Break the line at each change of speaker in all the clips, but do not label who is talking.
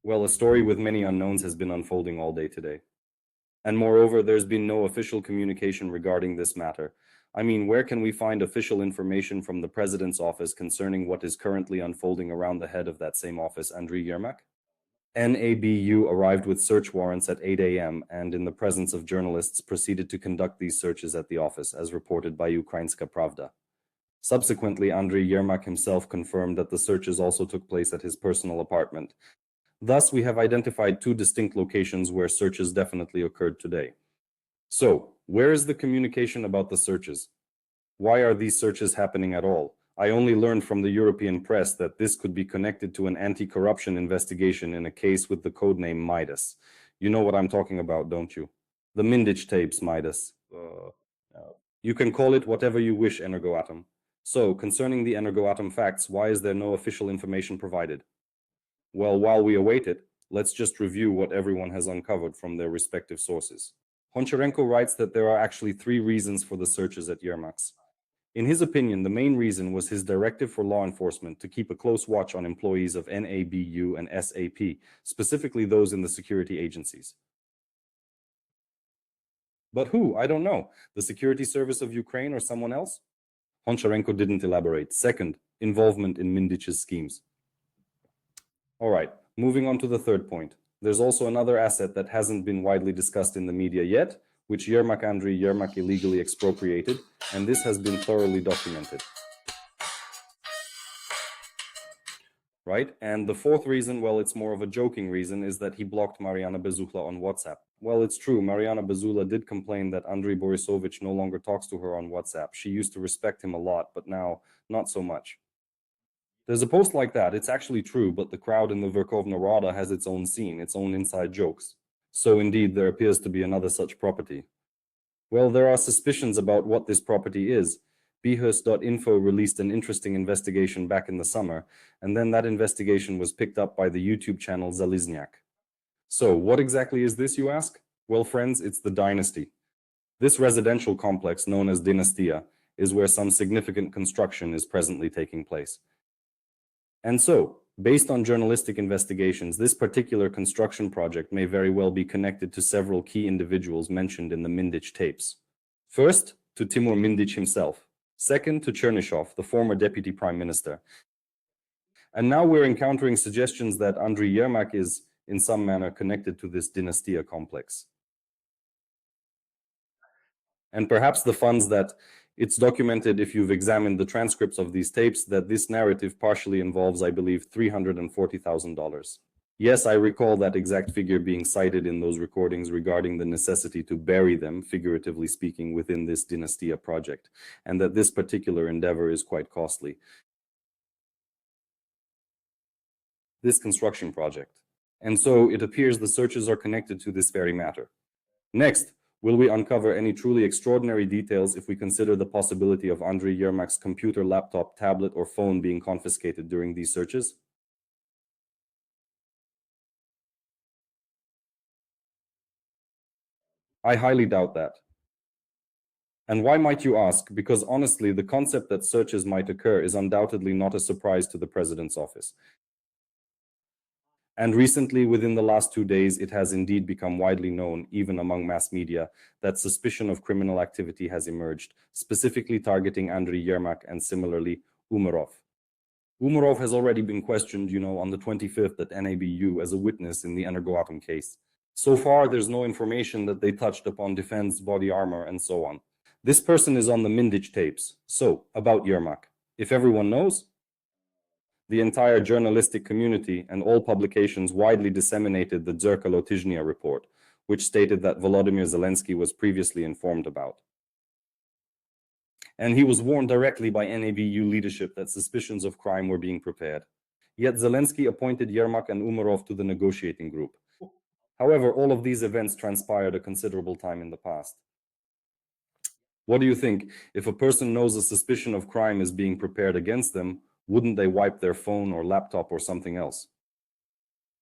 Well, a story with many unknowns has been unfolding all day today. And moreover, there's been no official communication regarding this matter. I mean, where can we find official information from the president's office concerning what is currently unfolding around the head of that same office, Andriy Yermak? NABU arrived with search warrants at 8 a.m. and, in the presence of journalists, proceeded to conduct these searches at the office, as reported by Ukrainska Pravda. Subsequently, Andriy Yermak himself confirmed that the searches also took place at his personal apartment. Thus, we have identified two distinct locations where searches definitely occurred today. So, where is the communication about the searches? Why are these searches happening at all? I only learned from the European press that this could be connected to an anti-corruption investigation in a case with the codename Midas. You know what I'm talking about, don't you? The Mindich tapes, Midas. You can call it whatever you wish, Energoatom. So, concerning the Energoatom facts, why is there no official information provided? Well, while we await it, let's just review what everyone has uncovered from their respective sources. Honcharenko writes that there are actually three reasons for the searches at Yermak's. In his opinion, the main reason was his directive for law enforcement to keep a close watch on employees of NABU and SAP, specifically those in the security agencies. But who? I don't know. The Security Service of Ukraine or someone else? Honcharenko didn't elaborate. Second, involvement in Mindich's schemes. All right, moving on to the third point. There's also another asset that hasn't been widely discussed in the media yet, which Andriy Yermak illegally expropriated, and this has been thoroughly documented. Right? And the fourth reason, well, it's more of a joking reason, is that he blocked Mariana Bezukha on WhatsApp. Well, it's true, Mariana Bezukha did complain that Andriy Borisovich no longer talks to her on WhatsApp. She used to respect him a lot, but now, not so much. There's a post like that, it's actually true, but the crowd in the Verkhovna Rada has its own scene, its own inside jokes. So indeed, there appears to be another such property. Well, there are suspicions about what this property is. Behurst.info released an interesting investigation back in the summer, and then that investigation was picked up by the YouTube channel Zelenskyy. So, what exactly is this, you ask? Well, friends, it's the dynasty. This residential complex, known as Dynastia, is where some significant construction is presently taking place. And so, based on journalistic investigations, this particular construction project may very well be connected to several key individuals mentioned in the Mindich tapes. First, to Timur Mindich himself. Second, to Chernyshov, the former deputy prime minister. And now we're encountering suggestions that Andriy Yermak is, in some manner, connected to this Dynastia complex. And perhaps the funds that it's documented, if you've examined the transcripts of these tapes, that this narrative partially involves, I believe, $340,000. Yes, I recall that exact figure being cited in those recordings regarding the necessity to bury them, figuratively speaking, within this Dynastia project, and that this particular endeavor is quite costly. This construction project. And so it appears the searches are connected to this very matter. Next, will we uncover any truly extraordinary details if we consider the possibility of Andriy Yermak's computer, laptop, tablet, or phone being confiscated during these searches? I highly doubt that. And why might you ask? Because honestly, the concept that searches might occur is undoubtedly not a surprise to the president's office. And recently, within the last 2 days, it has indeed become widely known, even among mass media, that suspicion of criminal activity has emerged, specifically targeting Andriy Yermak and similarly Umarov. Umarov has already been questioned, on the 25th at NABU as a witness in the Energoatom case. So far, there's no information that they touched upon defense, body armor, and so on. This person is on the Mindich tapes. So, about Yermak. If everyone knows, the entire journalistic community and all publications widely disseminated the Zerkalo Tizhnia report, which stated that Volodymyr Zelensky was previously informed about. And he was warned directly by NABU leadership that suspicions of crime were being prepared. Yet Zelensky appointed Yermak and Umarov to the negotiating group. However, all of these events transpired a considerable time in the past. What do you think? If a person knows a suspicion of crime is being prepared against them, wouldn't they wipe their phone or laptop or something else?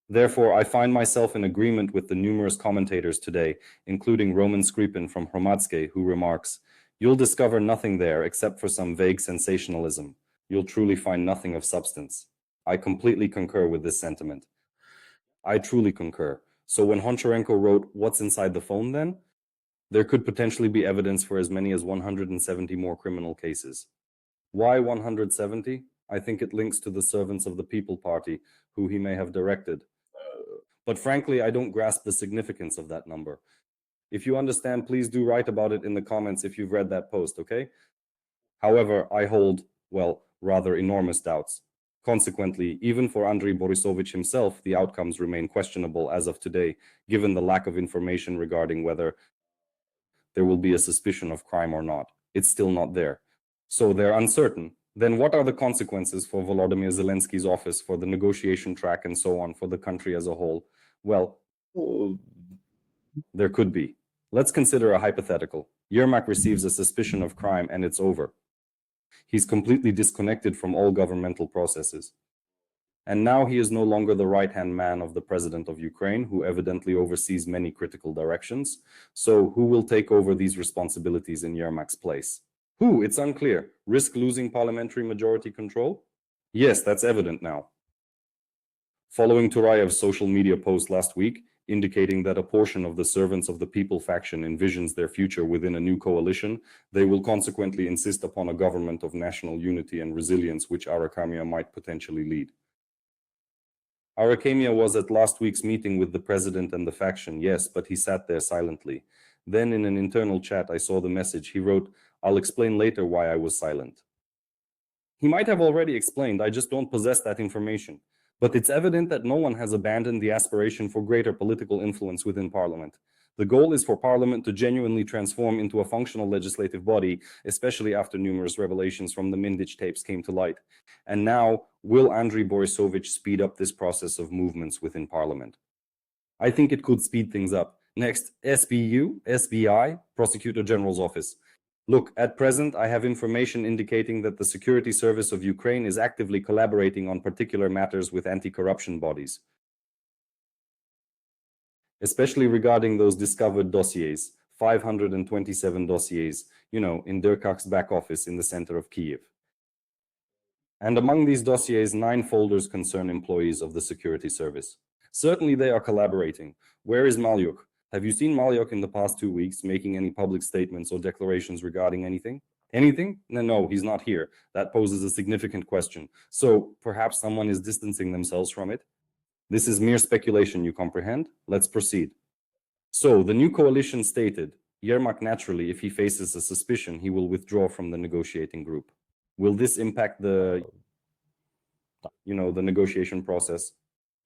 Therefore, I find myself in agreement with the numerous commentators today, including Roman Skripin from Hromadske, who remarks, "You'll discover nothing there except for some vague sensationalism. You'll truly find nothing of substance." I completely concur with this sentiment. I truly concur. So when Honcharenko wrote, "What's inside the phone then?" there could potentially be evidence for as many as 170 more criminal cases. Why 170? I think it links to the servants of the People Party, who he may have directed. But frankly, I don't grasp the significance of that number. If you understand, please do write about it in the comments if you've read that post, okay? However, I hold, well, rather enormous doubts. Consequently, even for Andrei Borisovich himself, the outcomes remain questionable as of today, given the lack of information regarding whether there will be a suspicion of crime or not. It's still not there. So they're uncertain. Then what are the consequences for Volodymyr Zelensky's office, for the negotiation track, and so on, for the country as a whole? Well, there could be. Let's consider a hypothetical. Yermak receives a suspicion of crime and it's over. He's completely disconnected from all governmental processes. And now he is no longer the right-hand man of the president of Ukraine, who evidently oversees many critical directions. So who will take over these responsibilities in Yermak's place? Who? It's unclear. Risk losing parliamentary majority control? Yes, that's evident now. Following Turayev's social media post last week, indicating that a portion of the servants of the People faction envisions their future within a new coalition, they will consequently insist upon a government of national unity and resilience, which Arakhamia might potentially lead. Arakhamia was at last week's meeting with the president and the faction, yes, but he sat there silently. Then in an internal chat, I saw the message. He wrote, "I'll explain later why I was silent." He might have already explained, I just don't possess that information. But it's evident that no one has abandoned the aspiration for greater political influence within Parliament. The goal is for Parliament to genuinely transform into a functional legislative body, especially after numerous revelations from the Mindich tapes came to light. And now, will Andrei Borisovich speed up this process of movements within Parliament? I think it could speed things up. Next, SBU, SBI, Prosecutor General's Office. Look, at present, I have information indicating that the Security Service of Ukraine is actively collaborating on particular matters with anti-corruption bodies, especially regarding those discovered dossiers, 527 dossiers, in Derkach's back office in the center of Kyiv. And among these dossiers, 9 folders concern employees of the security service. Certainly they are collaborating. Where is Maliuk? Have you seen Maliuk in the past 2 weeks making any public statements or declarations regarding anything? Anything? No, he's not here. That poses a significant question. So perhaps someone is distancing themselves from it? This is mere speculation, you comprehend? Let's proceed. So the new coalition stated, Yermak naturally, if he faces a suspicion, he will withdraw from the negotiating group. Will this impact the negotiation process?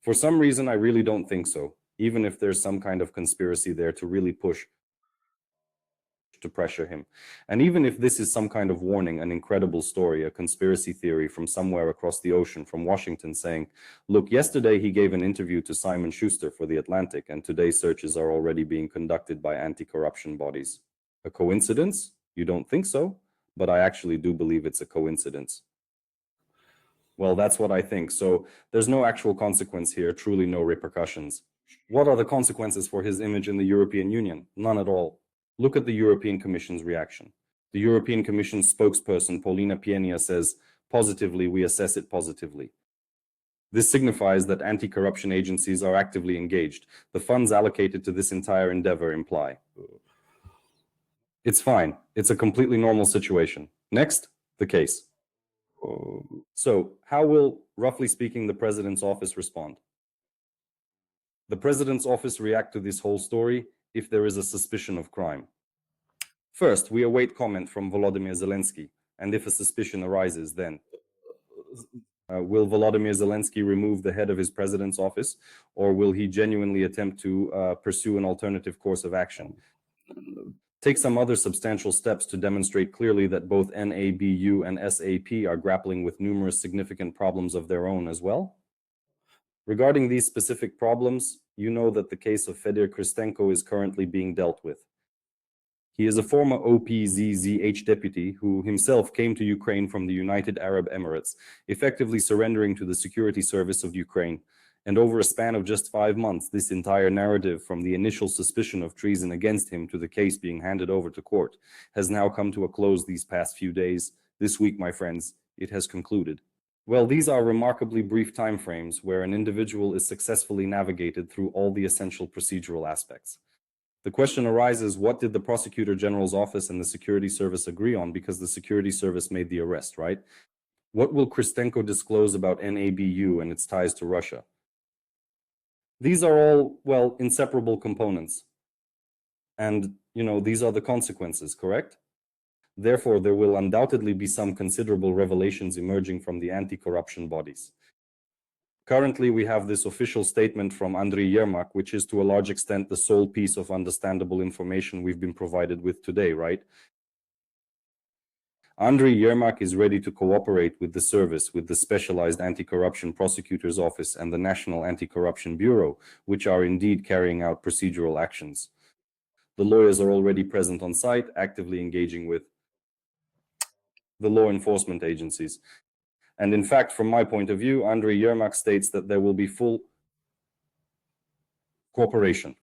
For some reason, I really don't think so, even if there's some kind of conspiracy there to really push to pressure him. And even if this is some kind of warning, an incredible story, a conspiracy theory from somewhere across the ocean, from Washington saying, look, yesterday he gave an interview to Simon Schuster for The Atlantic, and today searches are already being conducted by anti-corruption bodies. A coincidence? You don't think so? But I actually do believe it's a coincidence. Well, that's what I think. So there's no actual consequence here, truly no repercussions. What are the consequences for his image in the European Union? None at all. Look at the European Commission's reaction. The European Commission spokesperson, Paulina Pienia, says, positively, we assess it positively. This signifies that anti-corruption agencies are actively engaged. The funds allocated to this entire endeavor imply. It's fine. It's a completely normal situation. Next, the case. So, how will, roughly speaking, the president's office respond? The president's office react to this whole story if there is a suspicion of crime. First, we await comment from Volodymyr Zelensky, and if a suspicion arises, then will Volodymyr Zelensky remove the head of his president's office, or will he genuinely attempt to pursue an alternative course of action? Take some other substantial steps to demonstrate clearly that both NABU and SAP are grappling with numerous significant problems of their own as well? Regarding these specific problems, you know that the case of Khrystenko is currently being dealt with. He is a former OPZZH deputy who himself came to Ukraine from the United Arab Emirates, effectively surrendering to the security service of Ukraine. And over a span of just 5 months, this entire narrative, from the initial suspicion of treason against him to the case being handed over to court, has now come to a close these past few days. This week, my friends, it has concluded. Well, these are remarkably brief timeframes where an individual is successfully navigated through all the essential procedural aspects. The question arises, what did the Prosecutor General's office and the security service agree on, because the security service made the arrest, right? What will Khrystenko disclose about NABU and its ties to Russia? These are all, well, inseparable components. And, these are the consequences, correct? Therefore, there will undoubtedly be some considerable revelations emerging from the anti-corruption bodies. Currently, we have this official statement from Andriy Yermak, which is to a large extent the sole piece of understandable information we've been provided with today, right? Andriy Yermak is ready to cooperate with the service, with the Specialized Anti-Corruption Prosecutor's Office and the National Anti-Corruption Bureau, which are indeed carrying out procedural actions. The lawyers are already present on site, actively engaging with the law enforcement agencies. And in fact, from my point of view, Andriy Yermak states that there will be full cooperation.